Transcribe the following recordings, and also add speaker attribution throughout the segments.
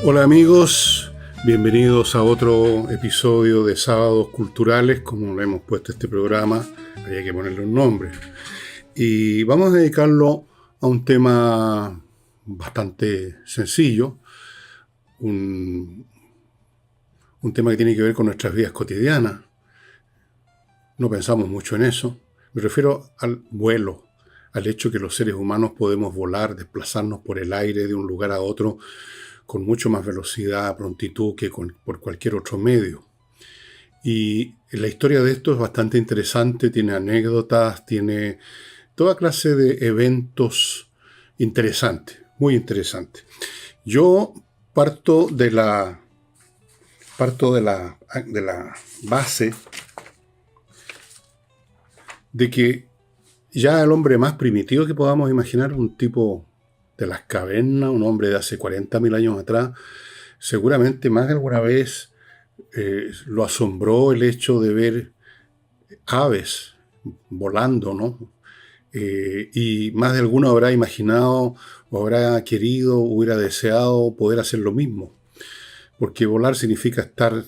Speaker 1: Hola amigos, bienvenidos a otro episodio de Sábados Culturales, como le hemos puesto a este programa, había que ponerle un nombre. Y vamos a dedicarlo a un tema bastante sencillo, un tema que tiene que ver con nuestras vidas cotidianas. No pensamos mucho en eso. Me refiero al vuelo, al hecho que los seres humanos podemos volar, desplazarnos por el aire de un lugar a otro con mucho más velocidad, prontitud que por cualquier otro medio. Y la historia de esto es bastante interesante, tiene anécdotas, tiene toda clase de eventos interesantes, muy interesantes. Yo parto de la base de que ya el hombre más primitivo que podamos imaginar, un tipo de las cavernas, un hombre de hace 40.000 años atrás, seguramente más de alguna vez lo asombró el hecho de ver aves volando, ¿no? Y más de alguno habrá imaginado, o habrá querido, hubiera deseado poder hacer lo mismo. Porque volar significa estar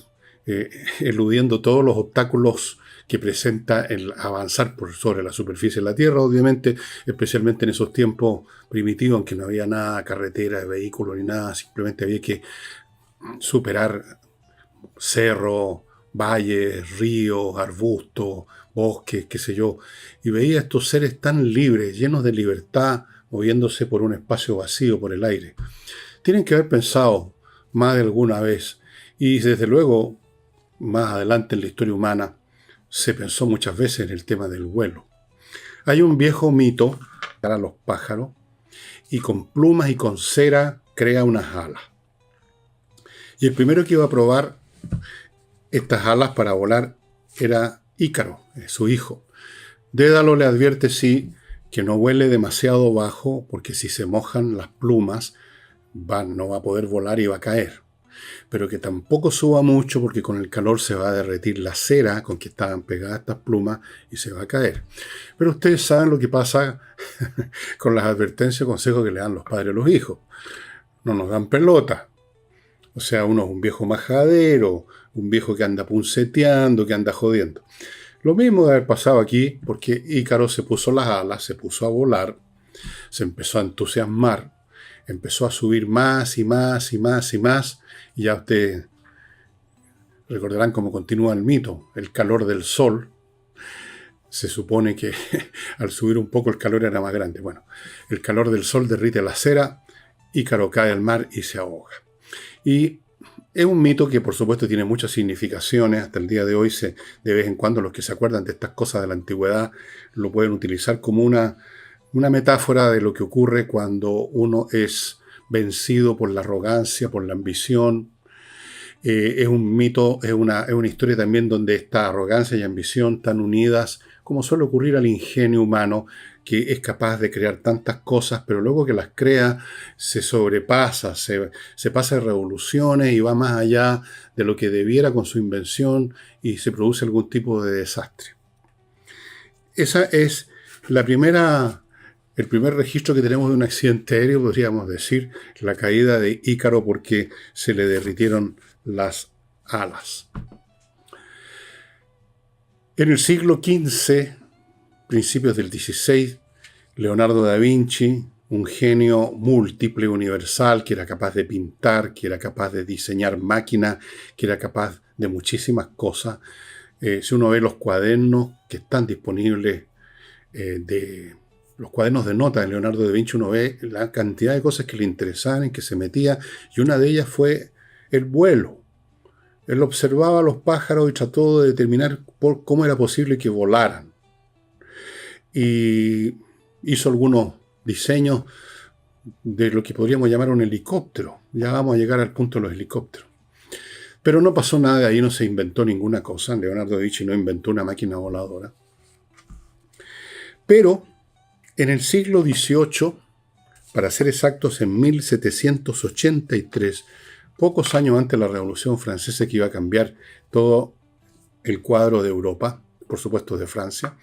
Speaker 1: eludiendo todos los obstáculos que presenta el avanzar por sobre la superficie de la Tierra, obviamente, especialmente en esos tiempos primitivos en que no había nada, carretera, vehículos ni nada, simplemente había que superar cerros, valles, ríos, arbustos, bosques, qué sé yo, y veía a estos seres tan libres, llenos de libertad, moviéndose por un espacio vacío, por el aire. Tienen que haber pensado más de alguna vez, y desde luego, más adelante en la historia humana, se pensó muchas veces en el tema del vuelo. Hay un viejo mito para los pájaros, y con plumas y con cera crea unas alas. Y el primero que iba a probar estas alas para volar era Ícaro, su hijo. Dédalo le advierte sí que no vuele demasiado bajo, porque si se mojan las plumas no va a poder volar y va a caer. Pero que tampoco suba mucho, porque con el calor se va a derretir la cera con que estaban pegadas estas plumas y se va a caer. Pero ustedes saben lo que pasa con las advertencias y consejos que le dan los padres a los hijos. No nos dan pelota. O sea, uno es un viejo majadero, un viejo que anda punceteando, que anda jodiendo. Lo mismo debe haber pasado aquí, porque Ícaro se puso las alas, se puso a volar, se empezó a entusiasmar, empezó a subir más y más y más y más, y ya ustedes recordarán cómo continúa el mito, el calor del sol. Se supone que al subir un poco el calor era más grande. Bueno, el calor del sol derrite la cera, Ícaro cae al mar y se ahoga. Y es un mito que por supuesto tiene muchas significaciones. Hasta el día de hoy de vez en cuando los que se acuerdan de estas cosas de la antigüedad lo pueden utilizar como una metáfora de lo que ocurre cuando uno es vencido por la arrogancia, por la ambición. Es un mito, es una historia también donde esta arrogancia y ambición están unidas, como suele ocurrir al ingenio humano, que es capaz de crear tantas cosas, pero luego que las crea se sobrepasa, se pasa de revoluciones y va más allá de lo que debiera con su invención y se produce algún tipo de desastre. Esa es el primer registro que tenemos de un accidente aéreo, podríamos decir, la caída de Ícaro porque se le derritieron las alas. En el siglo XV, principios del XVI, Leonardo da Vinci, un genio múltiple, universal, que era capaz de pintar, que era capaz de diseñar máquinas, que era capaz de muchísimas cosas. Si uno ve los cuadernos que están disponibles, los cuadernos de notas de Leonardo da Vinci, uno ve la cantidad de cosas que le interesaban, en que se metía, y una de ellas fue el vuelo. Él observaba a los pájaros y trató de determinar cómo era posible que volaran. Y hizo algunos diseños de lo que podríamos llamar un helicóptero. Ya vamos a llegar al punto de los helicópteros. Pero no pasó nada de ahí, no se inventó ninguna cosa. Leonardo da Vinci no inventó una máquina voladora. Pero en el siglo XVIII, para ser exactos, en 1783, pocos años antes de la Revolución Francesa, que iba a cambiar todo el cuadro de Europa, por supuesto de Francia,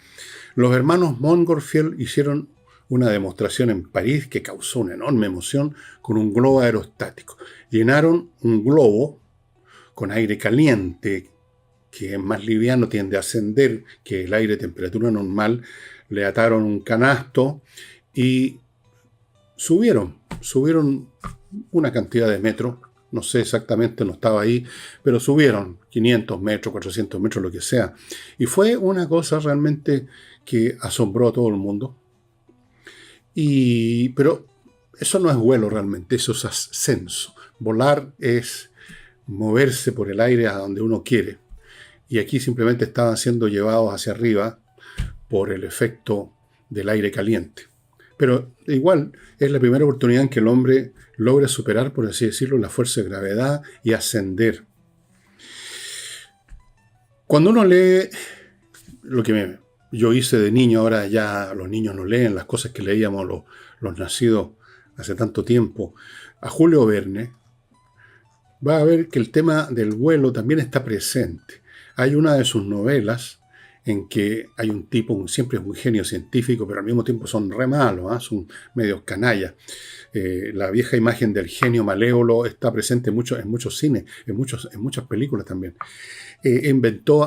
Speaker 1: los hermanos Montgolfier hicieron una demostración en París que causó una enorme emoción con un globo aerostático. Llenaron un globo con aire caliente, que es más liviano, tiende a ascender que el aire de temperatura normal. Le ataron un canasto y subieron una cantidad de metros, no sé exactamente, no estaba ahí, pero subieron 500 metros, 400 metros, lo que sea. Y fue una cosa realmente que asombró a todo el mundo. Pero eso no es vuelo realmente, eso es ascenso. Volar es moverse por el aire a donde uno quiere. Y aquí simplemente estaban siendo llevados hacia arriba por el efecto del aire caliente. Pero igual es la primera oportunidad en que el hombre logra superar, por así decirlo, la fuerza de gravedad y ascender. Cuando uno lee lo que yo hice de niño, ahora ya los niños no leen las cosas que leíamos los nacidos hace tanto tiempo, a Julio Verne, va a ver que el tema del vuelo también está presente. Hay una de sus novelas en que hay un tipo, siempre es muy genio científico, pero al mismo tiempo son re malos, ¿eh? Son medios canallas. La vieja imagen del genio malévolo está presente en muchos cines, en muchas películas también.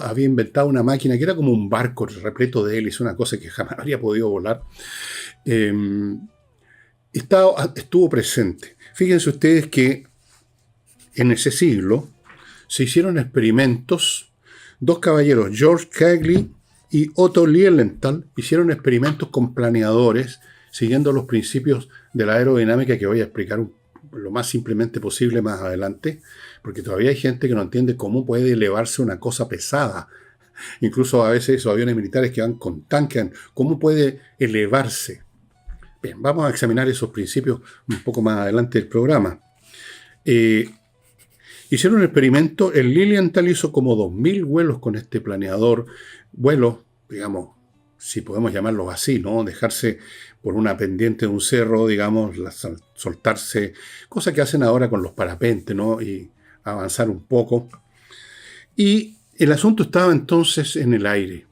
Speaker 1: Había inventado una máquina que era como un barco repleto de hélices, una cosa que jamás habría podido volar. Estuvo presente. Fíjense ustedes que en ese siglo se hicieron experimentos. Dos caballeros, George Cagley y Otto Lilienthal, hicieron experimentos con planeadores siguiendo los principios de la aerodinámica que voy a explicar lo más simplemente posible más adelante, porque todavía hay gente que no entiende cómo puede elevarse una cosa pesada. Incluso a veces esos aviones militares que van con tanques, ¿cómo puede elevarse? Bien, vamos a examinar esos principios un poco más adelante del programa. Hicieron un experimento, el Lilienthal hizo como 2000 vuelos con este planeador, vuelos, digamos, si podemos llamarlos así, ¿no? Dejarse por una pendiente de un cerro, digamos, soltarse, cosa que hacen ahora con los parapentes, ¿no? Y avanzar un poco. Y el asunto estaba entonces en el aire.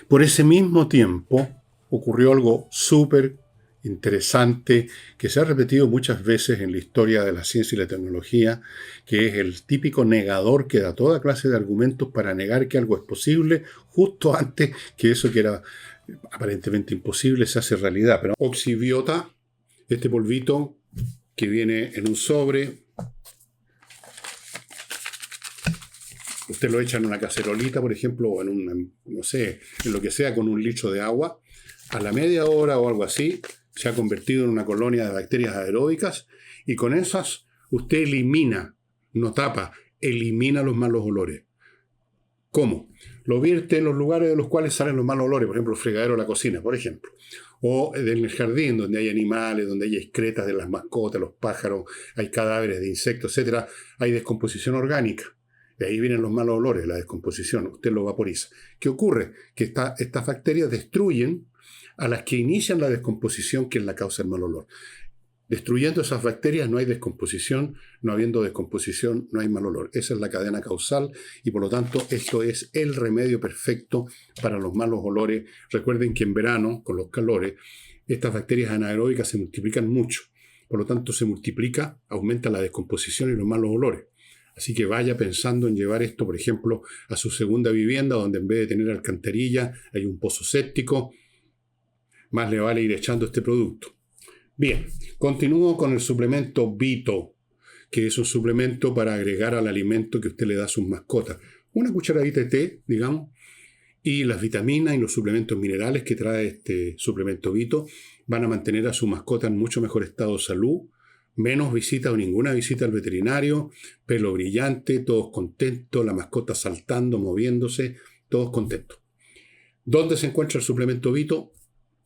Speaker 1: Por ese mismo tiempo ocurrió algo súper interesante que se ha repetido muchas veces en la historia de la ciencia y la tecnología, que es el típico negador que da toda clase de argumentos para negar que algo es posible justo antes que eso que era aparentemente imposible se hace realidad. Pero oxibiota, este polvito que viene en un sobre, usted lo echa en una cacerolita, por ejemplo, o en lo que sea, con un litro de agua, a la media hora o algo así, se ha convertido en una colonia de bacterias aeróbicas y con esas usted elimina, no tapa, elimina los malos olores. ¿Cómo? Lo vierte en los lugares de los cuales salen los malos olores, por ejemplo, el fregadero de la cocina, por ejemplo. O en el jardín, donde hay animales, donde hay excretas de las mascotas, los pájaros, hay cadáveres de insectos, etc. Hay descomposición orgánica. De ahí vienen los malos olores, la descomposición. Usted lo vaporiza. ¿Qué ocurre? Que estas bacterias destruyen a las que inician la descomposición, que es la causa del mal olor. Destruyendo esas bacterias no hay descomposición, no habiendo descomposición no hay mal olor. Esa es la cadena causal y por lo tanto esto es el remedio perfecto para los malos olores. Recuerden que en verano, con los calores, estas bacterias anaeróbicas se multiplican mucho. Por lo tanto se multiplica, aumenta la descomposición y los malos olores. Así que vaya pensando en llevar esto, por ejemplo, a su segunda vivienda, donde en vez de tener alcantarilla hay un pozo séptico. Más le vale ir echando este producto. Bien, continúo con el suplemento Vito, que es un suplemento para agregar al alimento que usted le da a sus mascotas. Una cucharadita de té, digamos, y las vitaminas y los suplementos minerales que trae este suplemento Vito van a mantener a su mascota en mucho mejor estado de salud, menos visitas o ninguna visita al veterinario, pelo brillante, todos contentos, la mascota saltando, moviéndose, todos contentos. ¿Dónde se encuentra el suplemento Vito?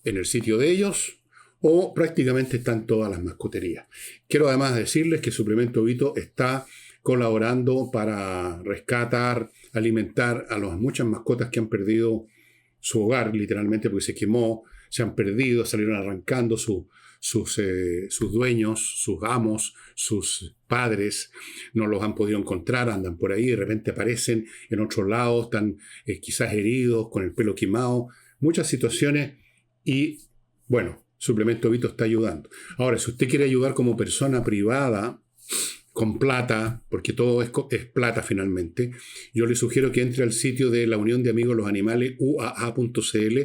Speaker 1: En el sitio de ellos o prácticamente están todas las mascoterías. Quiero además decirles que Suplemento Vito está colaborando para rescatar, alimentar a las muchas mascotas que han perdido su hogar, literalmente porque se quemó, se han perdido, salieron arrancando sus dueños, sus amos, sus padres, no los han podido encontrar, andan por ahí, de repente aparecen en otros lados, están quizás heridos, con el pelo quemado, muchas situaciones. Y Bueno, Suplemento Vito está ayudando. Ahora, si usted quiere ayudar como persona privada, con plata, porque todo es plata finalmente, yo le sugiero que entre al sitio de la Unión de Amigos de los Animales, uaa.cl,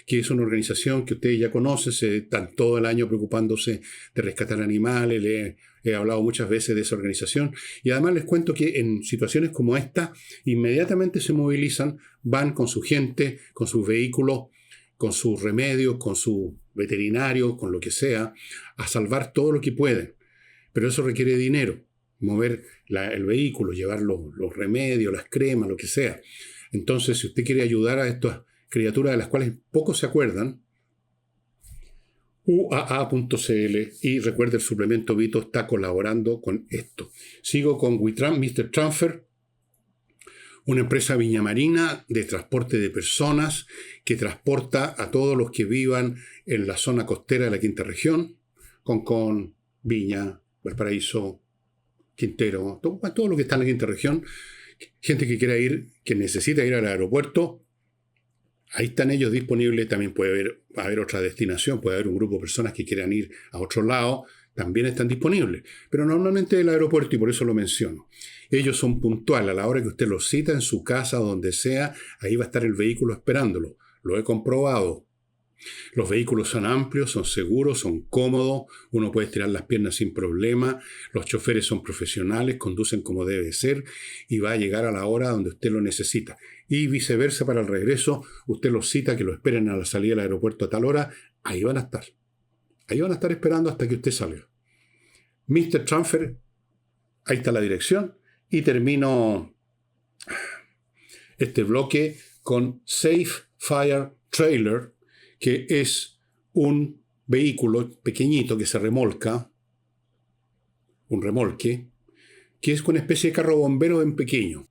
Speaker 1: que es una organización que ustedes ya conocen, se están todo el año preocupándose de rescatar animales, he hablado muchas veces de esa organización, y además les cuento que en situaciones como esta, inmediatamente se movilizan, van con su gente, con sus vehículos, con sus remedios, con su veterinario, con lo que sea, a salvar todo lo que pueden. Pero eso requiere dinero, mover el vehículo, llevar los remedios, las cremas, lo que sea. Entonces, si usted quiere ayudar a estas criaturas de las cuales pocos se acuerdan, uaa.cl, y recuerde, el Suplemento Vito está colaborando con esto. Sigo con Mr. Transfer, una empresa viñamarina de transporte de personas que transporta a todos los que vivan en la zona costera de la quinta región, Concón, Viña, Valparaíso, Quintero, todo lo que está en la quinta región, gente que quiera ir, que necesita ir al aeropuerto, ahí están ellos disponibles. También puede haber otra destinación, puede haber un grupo de personas que quieran ir a otro lado, también están disponibles. Pero normalmente el aeropuerto, y por eso lo menciono, ellos son puntuales. A la hora que usted los cita en su casa, donde sea, ahí va a estar el vehículo esperándolo. Lo he comprobado. Los vehículos son amplios, son seguros, son cómodos, uno puede estirar las piernas sin problema, los choferes son profesionales, conducen como debe ser y va a llegar a la hora donde usted lo necesita. Y viceversa para el regreso, usted los cita, que lo esperen a la salida del aeropuerto a tal hora, ahí van a estar. Ahí van a estar esperando hasta que usted salga. Mr. Transfer, ahí está la dirección, y termino este bloque con Safe Fire Trailer, que es un vehículo pequeñito que se remolca, un remolque, que es una especie de carro bombero en pequeño,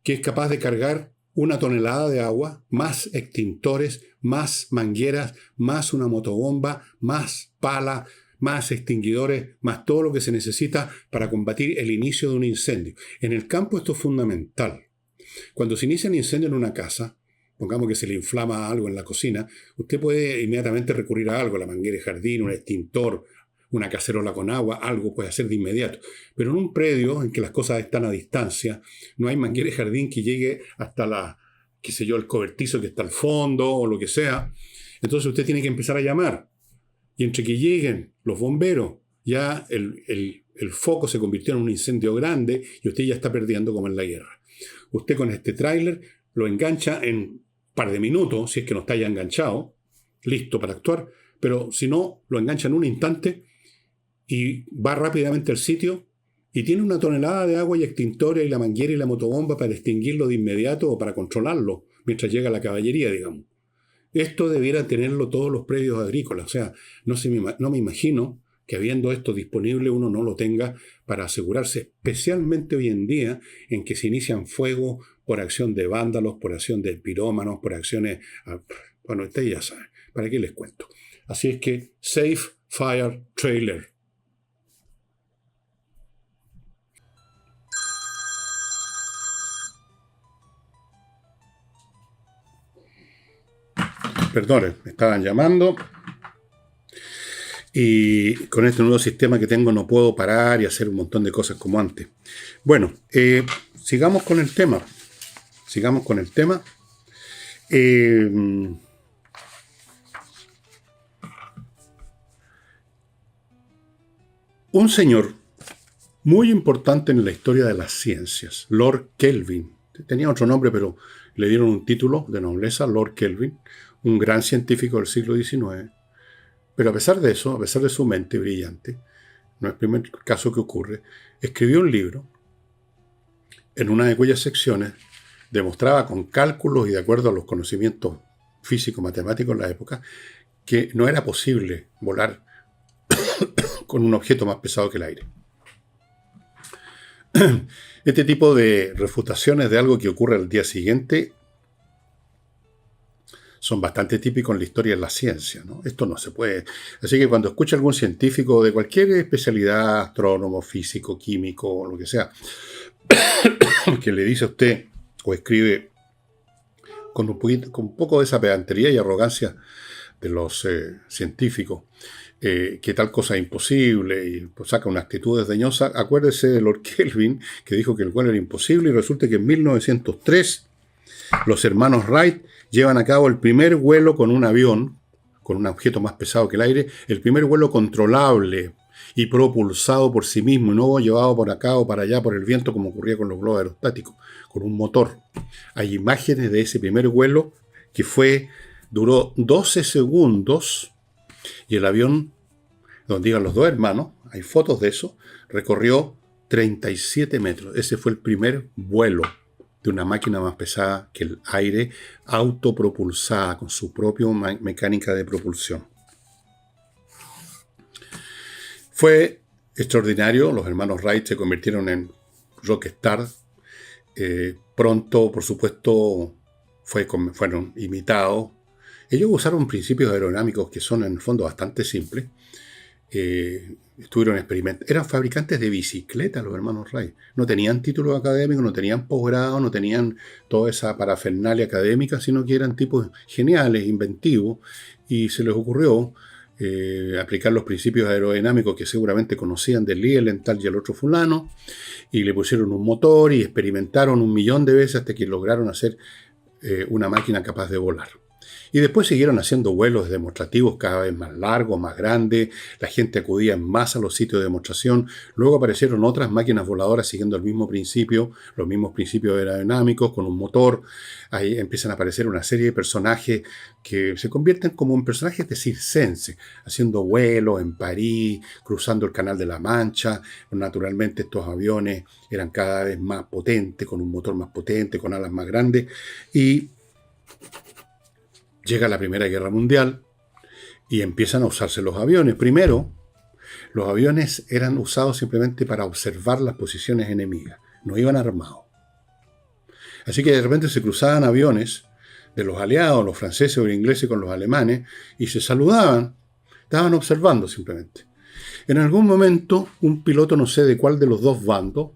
Speaker 1: que es capaz de cargar 1 tonelada de agua, más extintores, más mangueras, más una motobomba, más pala, más extinguidores, más todo lo que se necesita para combatir el inicio de un incendio. En el campo esto es fundamental. Cuando se inicia un incendio en una casa, pongamos que se le inflama algo en la cocina, usted puede inmediatamente recurrir a algo, la manguera de jardín, un extintor, una cacerola con agua, algo puede hacer de inmediato. Pero en un predio en que las cosas están a distancia, no hay manguera de jardín que llegue hasta el cobertizo que está al fondo o lo que sea. Entonces usted tiene que empezar a llamar. Y entre que lleguen los bomberos, ya el foco se convirtió en un incendio grande y usted ya está perdiendo como en la guerra. Usted con este tráiler lo engancha en par de minutos, si es que no está ya enganchado, listo para actuar, pero si no, lo engancha en un instante y va rápidamente al sitio y tiene 1 tonelada de agua y extintores y la manguera y la motobomba para extinguirlo de inmediato o para controlarlo mientras llega la caballería, digamos. Esto debiera tenerlo todos los predios agrícolas, o sea, no me imagino que habiendo esto disponible uno no lo tenga para asegurarse, especialmente hoy en día en que se inician fuegos por acción de vándalos, por acción de pirómanos, por acciones... Bueno, ustedes ya saben, ¿para qué les cuento? Así es que Safe Fire Trailer. Perdonen, me estaban llamando. Y con este nuevo sistema que tengo no puedo parar y hacer un montón de cosas como antes. Bueno, sigamos con el tema. Un señor muy importante en la historia de las ciencias, Lord Kelvin. Tenía otro nombre, pero le dieron un título de nobleza, Lord Kelvin, un gran científico del siglo XIX. Pero a pesar de eso, a pesar de su mente brillante, no es el primer caso que ocurre, escribió un libro en una de cuyas secciones demostraba con cálculos y de acuerdo a los conocimientos físico-matemáticos de la época que no era posible volar con un objeto más pesado que el aire. Este tipo de refutaciones de algo que ocurre al día siguiente son bastante típicos en la historia de la ciencia, ¿no? Esto no se puede. Así que cuando escucha algún científico de cualquier especialidad, astrónomo, físico, químico, o lo que sea, que le dice a usted o escribe con un poco de esa pedantería y arrogancia de los científicos, que tal cosa es imposible y pues, saca una actitud desdeñosa. Acuérdese de Lord Kelvin, que dijo que el vuelo era imposible, y resulta que en 1903 los hermanos Wright llevan a cabo el primer vuelo con un avión, con un objeto más pesado que el aire, el primer vuelo controlable y propulsado por sí mismo, y no llevado por acá o para allá por el viento como ocurría con los globos aerostáticos, con un motor. Hay imágenes de ese primer vuelo que duró 12 segundos, y el avión, donde iban los dos hermanos, hay fotos de eso, recorrió 37 metros. Ese fue el primer vuelo de una máquina más pesada que el aire, autopropulsada, con su propia mecánica de propulsión. Fue extraordinario. Los hermanos Wright se convirtieron en rockstar. Pronto, por supuesto, fueron imitados. Ellos usaron principios aerodinámicos que son en el fondo bastante simples. Estuvieron experimentando. Eran fabricantes de bicicletas los hermanos Wright. No tenían títulos académicos, no tenían posgrado, no tenían toda esa parafernalia académica, sino que eran tipos geniales, inventivos, y se les ocurrió aplicar los principios aerodinámicos que seguramente conocían del Lilienthal y el otro fulano, y le pusieron un motor y experimentaron 1.000.000 de veces hasta que lograron hacer una máquina capaz de volar. Y después siguieron haciendo vuelos demostrativos cada vez más largos, más grandes. La gente acudía más a los sitios de demostración. Luego aparecieron otras máquinas voladoras siguiendo el mismo principio, los mismos principios aerodinámicos, con un motor. Ahí empiezan a aparecer una serie de personajes que se convierten como en personajes de circense, haciendo vuelos en París, cruzando el Canal de la Mancha. Naturalmente estos aviones eran cada vez más potentes, con un motor más potente, con alas más grandes. Y llega la Primera Guerra Mundial y empiezan a usarse los aviones. Primero, los aviones eran usados simplemente para observar las posiciones enemigas, no iban armados. Así que de repente se cruzaban aviones de los aliados, los franceses o los ingleses con los alemanes, y se saludaban, estaban observando simplemente. En algún momento, un piloto, no sé de cuál de los dos bandos,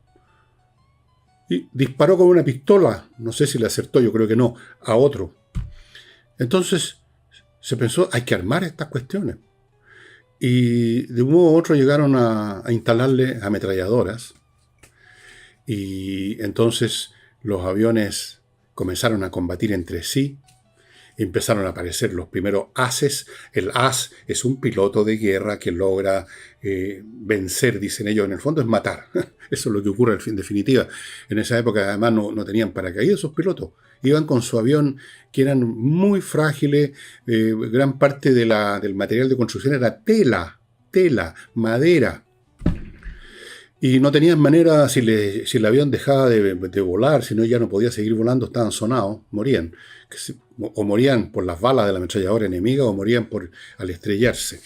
Speaker 1: y disparó con una pistola, no sé si le acertó, yo creo que no, a otro. Entonces se pensó, hay que armar estas cuestiones. Y de un modo u otro llegaron a instalarle ametralladoras. Y entonces los aviones comenzaron a combatir entre sí. Empezaron a aparecer los primeros ases. El as es un piloto de guerra que logra vencer, dicen ellos. En el fondo es matar. Eso es lo que ocurre en definitiva. En esa época además no tenían paracaídas esos pilotos. Iban con su avión, que eran muy frágiles. Gran parte del material de construcción era tela, madera. Y no tenían manera, si el avión dejaba de volar, si no ya no podía seguir volando, estaban sonados, morían. O morían por las balas de la ametralladora enemiga, o morían al estrellarse.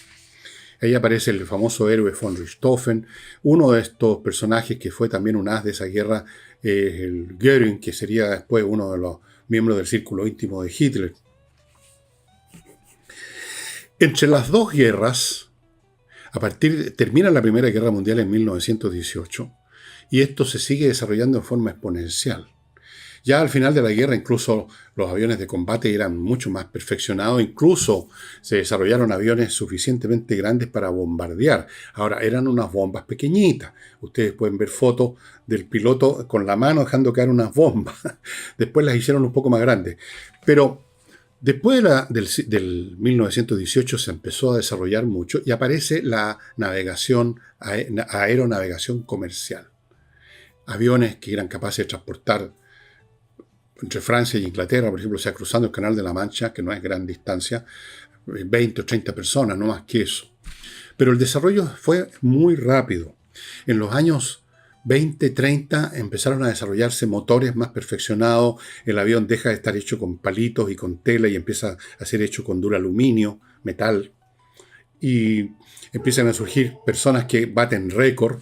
Speaker 1: Ahí aparece el famoso héroe von Richthofen. Uno de estos personajes que fue también un as de esa guerra es el Göring, que sería después uno de los miembros del círculo íntimo de Hitler. Entre las dos guerras, termina la Primera Guerra Mundial en 1918, y esto se sigue desarrollando en forma exponencial. Ya al final de la guerra, incluso los aviones de combate eran mucho más perfeccionados, incluso se desarrollaron aviones suficientemente grandes para bombardear. Ahora, eran unas bombas pequeñitas. Ustedes pueden ver fotos del piloto con la mano dejando caer unas bombas. Después las hicieron un poco más grandes. Pero después del 1918 se empezó a desarrollar mucho y aparece la aeronavegación comercial. Aviones que eran capaces de transportar entre Francia y Inglaterra, por ejemplo, o sea, cruzando el Canal de la Mancha, que no es gran distancia, 20 o 30 personas, no más que eso. Pero el desarrollo fue muy rápido. En los años 20, 30 empezaron a desarrollarse motores más perfeccionados. El avión deja de estar hecho con palitos y con tela y empieza a ser hecho con duraluminio, metal. Y empiezan a surgir personas que baten récord.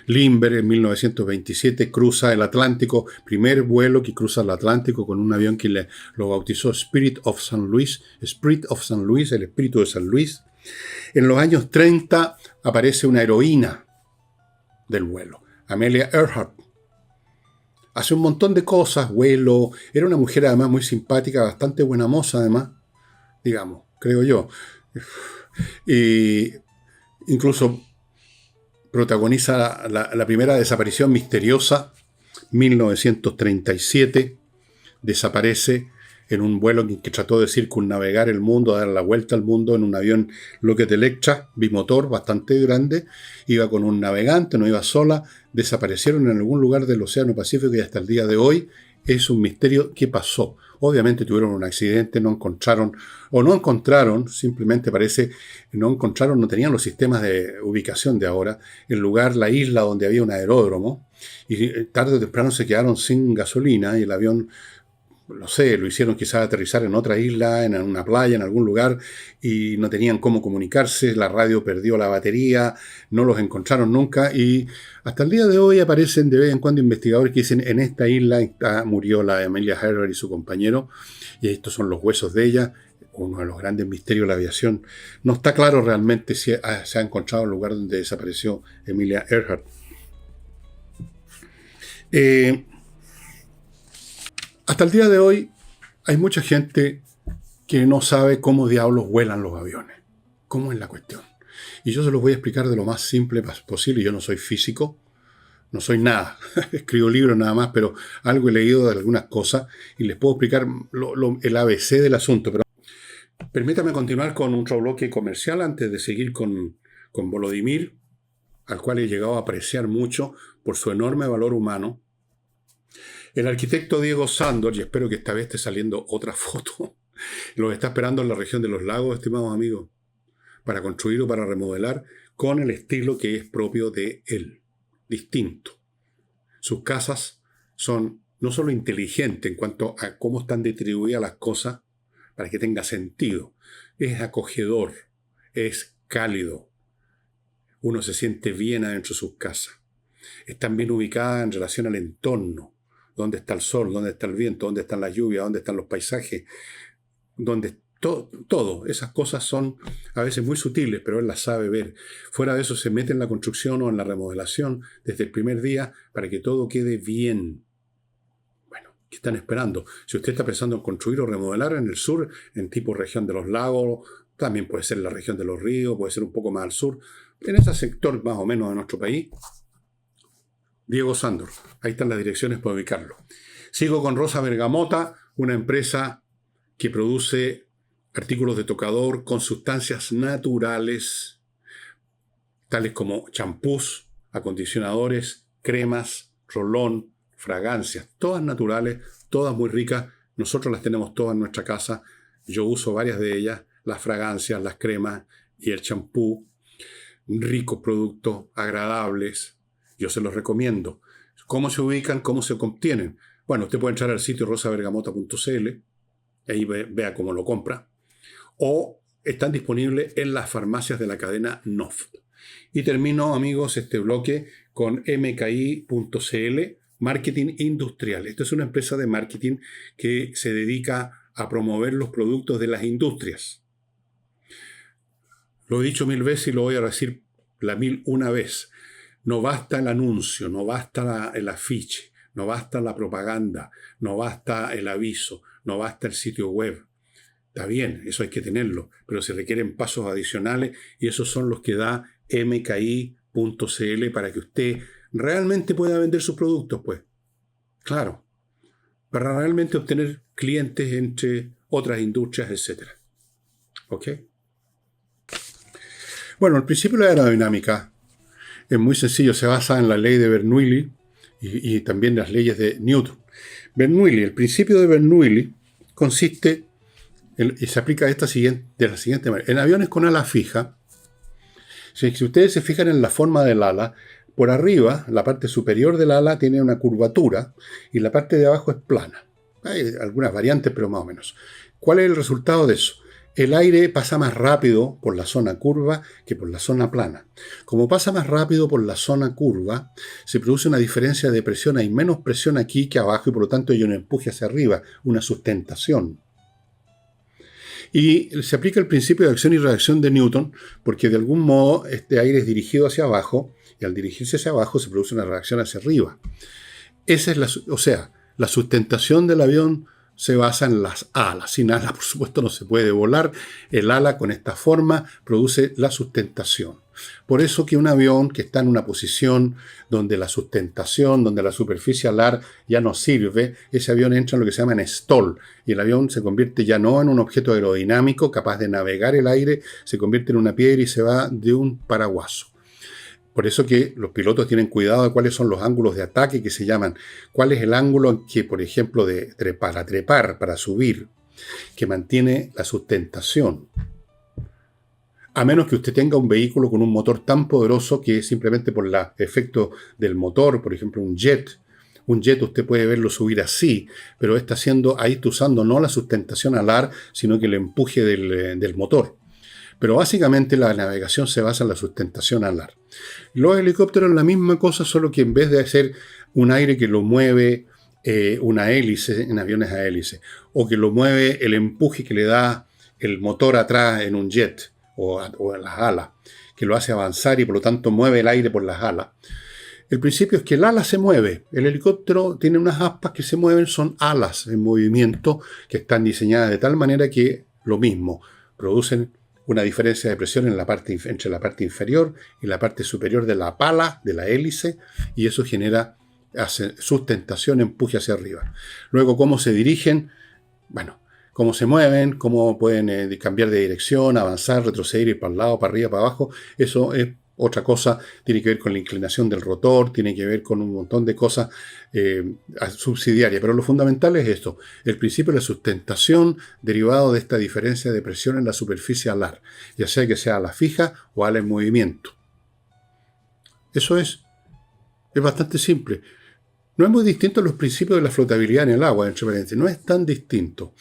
Speaker 1: Lindbergh en 1927 cruza el Atlántico, primer vuelo que cruza el Atlántico con un avión que lo bautizó Spirit of St. Louis, el espíritu de San Luis. En los años 30 aparece una heroína del vuelo, Amelia Earhart. Hace un montón de cosas, vuelo, era una mujer además muy simpática, bastante buena moza además, digamos. creo yo. Y incluso protagoniza la primera desaparición misteriosa, 1937, desaparece en un vuelo que trató de circunnavegar el mundo, dar la vuelta al mundo en un avión Lockheed Electra, bimotor, bastante grande, iba con un navegante, no iba sola, desaparecieron en algún lugar del Océano Pacífico y hasta el día de hoy es un misterio qué pasó. Obviamente tuvieron un accidente, no encontraron, simplemente parece, no encontraron, no tenían los sistemas de ubicación de ahora, el lugar, la isla donde había un aeródromo, y tarde o temprano se quedaron sin gasolina y el avión, no sé, lo hicieron quizás aterrizar en otra isla, en una playa, en algún lugar, y no tenían cómo comunicarse, la radio perdió la batería, no los encontraron nunca, y hasta el día de hoy aparecen de vez en cuando investigadores que dicen, en esta isla murió la Amelia Earhart y su compañero, y estos son los huesos de ella, uno de los grandes misterios de la aviación. No está claro realmente si se ha encontrado el lugar donde desapareció Amelia Earhart. Hasta el día de hoy hay mucha gente que no sabe cómo diablos vuelan los aviones. ¿Cómo es la cuestión? Y yo se los voy a explicar de lo más simple posible. Yo no soy físico, no soy nada. Escribo libros nada más, pero algo he leído de algunas cosas y les puedo explicar el ABC del asunto. Pero permítame continuar con otro bloque comercial antes de seguir con Volodymyr, al cual he llegado a apreciar mucho por su enorme valor humano. El arquitecto Diego Sándor, y espero que esta vez esté saliendo otra foto, los está esperando en la región de los lagos, estimados amigos, para construir o para remodelar con el estilo que es propio de él, distinto. Sus casas son no solo inteligentes en cuanto a cómo están distribuidas las cosas, para que tenga sentido, es acogedor, es cálido, uno se siente bien adentro de sus casas, están bien ubicadas en relación al entorno, dónde está el sol, dónde está el viento, dónde están las lluvias, dónde están los paisajes, donde todo. Esas cosas son a veces muy sutiles, pero él las sabe ver. Fuera de eso se mete en la construcción o en la remodelación desde el primer día para que todo quede bien. Bueno, ¿qué están esperando? Si usted está pensando en construir o remodelar en el sur, en tipo región de los lagos, también puede ser la región de los ríos, puede ser un poco más al sur, en ese sector más o menos de nuestro país, Diego Sándor. Ahí están las direcciones para ubicarlo. Sigo con Rosa Bergamota, una empresa que produce artículos de tocador con sustancias naturales, tales como champús, acondicionadores, cremas, rolón, fragancias, todas naturales, todas muy ricas. Nosotros las tenemos todas en nuestra casa. Yo uso varias de ellas, las fragancias, las cremas y el champú. Ricos productos, agradables. Yo se los recomiendo. ¿Cómo se ubican? ¿Cómo se obtienen? Bueno, usted puede entrar al sitio rosabergamota.cl, ahí vea cómo lo compra, o están disponibles en las farmacias de la cadena Noft. Y termino, amigos, este bloque con mki.cl, Marketing Industrial. Esta es una empresa de marketing que se dedica a promover los productos de las industrias. Lo he dicho 1000 veces y lo voy a decir la 1001 vez. No basta el anuncio, no basta el afiche, no basta la propaganda, no basta el aviso, no basta el sitio web. Está bien, eso hay que tenerlo, pero se requieren pasos adicionales y esos son los que da mki.cl para que usted realmente pueda vender sus productos, pues. Claro, para realmente obtener clientes entre otras industrias, etc. ¿Ok? Bueno, el principio de la aerodinámica es muy sencillo, se basa en la ley de Bernoulli y también las leyes de Newton. Bernoulli, el principio de Bernoulli consiste y se aplica de la siguiente manera. En aviones con ala fija, si ustedes se fijan en la forma del ala, por arriba, la parte superior del ala tiene una curvatura y la parte de abajo es plana. Hay algunas variantes, pero más o menos. ¿Cuál es el resultado de eso? El aire pasa más rápido por la zona curva que por la zona plana. Como pasa más rápido por la zona curva, se produce una diferencia de presión. Hay menos presión aquí que abajo y por lo tanto hay un empuje hacia arriba, una sustentación. Y se aplica el principio de acción y reacción de Newton porque de algún modo este aire es dirigido hacia abajo y al dirigirse hacia abajo se produce una reacción hacia arriba. Esa es la sustentación del avión se basa en las alas. Sin alas, por supuesto, no se puede volar. El ala con esta forma produce la sustentación. Por eso que un avión que está en una posición donde la sustentación, donde la superficie alar ya no sirve, ese avión entra en lo que se llama en stall. Y el avión se convierte ya no en un objeto aerodinámico capaz de navegar el aire, se convierte en una piedra y se va de un paraguaso. Por eso que los pilotos tienen cuidado de cuáles son los ángulos de ataque que se llaman. Cuál es el ángulo en que, por ejemplo, para subir, que mantiene la sustentación. A menos que usted tenga un vehículo con un motor tan poderoso que simplemente por el efecto del motor, por ejemplo, un jet usted puede verlo subir así, pero ahí está usando no la sustentación alar, sino que el empuje del motor. Pero básicamente la navegación se basa en la sustentación alar. Los helicópteros es la misma cosa, solo que en vez de hacer un aire que lo mueve una hélice, en aviones a hélice, o que lo mueve el empuje que le da el motor atrás en un jet, o en las alas, que lo hace avanzar y por lo tanto mueve el aire por las alas. El principio es que el ala se mueve. El helicóptero tiene unas aspas que se mueven, son alas en movimiento que están diseñadas de tal manera que lo mismo, producen una diferencia de presión entre la parte inferior y la parte superior de la pala, de la hélice, y eso hace sustentación, empuje hacia arriba. Luego, ¿cómo se dirigen? Bueno, cómo se mueven, cómo pueden cambiar de dirección, avanzar, retroceder, ir para el lado, para arriba, para abajo. Eso es otra cosa, tiene que ver con la inclinación del rotor, tiene que ver con un montón de cosas subsidiarias. Pero lo fundamental es esto, el principio de la sustentación derivado de esta diferencia de presión en la superficie alar, ya sea que sea ala fija o ala en movimiento. Eso es bastante simple. No es muy distinto a los principios de la flotabilidad en el agua, entre paréntesis. No es tan distinto.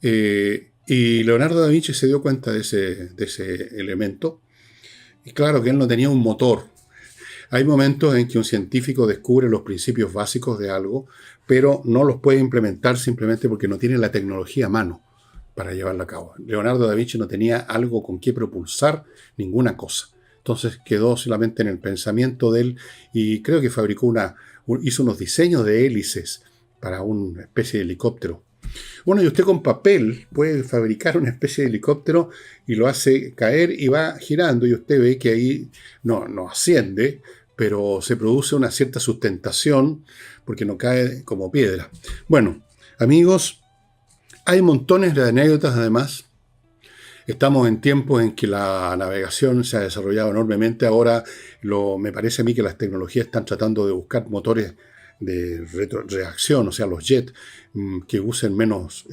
Speaker 1: Y Leonardo da Vinci se dio cuenta de ese elemento. Y claro que él no tenía un motor. Hay momentos en que un científico descubre los principios básicos de algo, pero no los puede implementar simplemente porque no tiene la tecnología a mano para llevarlo a cabo. Leonardo da Vinci no tenía algo con qué propulsar ninguna cosa. Entonces quedó solamente en el pensamiento de él y creo que hizo unos diseños de hélices para una especie de helicóptero. Bueno, y usted con papel puede fabricar una especie de helicóptero y lo hace caer y va girando y usted ve que ahí no asciende, pero se produce una cierta sustentación porque no cae como piedra. Bueno, amigos, hay montones de anécdotas además. Estamos en tiempos en que la navegación se ha desarrollado enormemente. Ahora me parece a mí que las tecnologías están tratando de buscar motores de reacción, o sea, los jets, que usen menos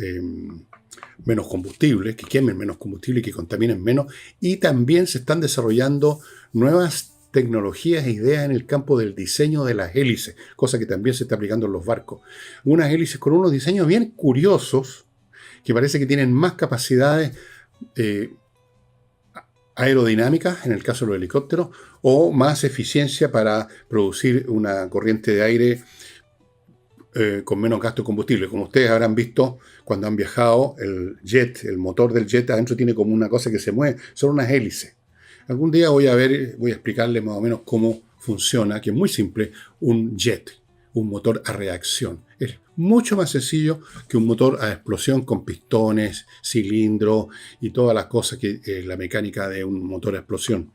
Speaker 1: combustible, que quemen menos combustible y que contaminen menos. Y también se están desarrollando nuevas tecnologías e ideas en el campo del diseño de las hélices, cosa que también se está aplicando en los barcos. Unas hélices con unos diseños bien curiosos, que parece que tienen más capacidades aerodinámicas, en el caso de los helicópteros, o más eficiencia para producir una corriente de aire con menos gasto de combustible. Como ustedes habrán visto cuando han viajado, el motor del jet adentro tiene como una cosa que se mueve, son unas hélices. Algún día voy a explicarles más o menos cómo funciona, que es muy simple, un jet, un motor a reacción. Es mucho más sencillo que un motor a explosión con pistones, cilindro y todas las cosas que es la mecánica de un motor a explosión.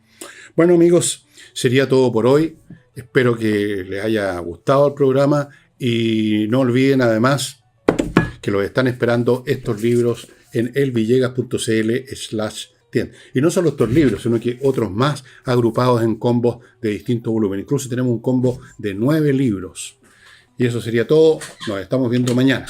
Speaker 1: Bueno, amigos, sería todo por hoy. Espero que les haya gustado el programa y no olviden además que los están esperando estos libros en elvillegas.cl/tienda. Y no solo estos libros, sino que otros más agrupados en combos de distinto volumen. Incluso tenemos un combo de 9 libros. Y eso sería todo. Nos estamos viendo mañana.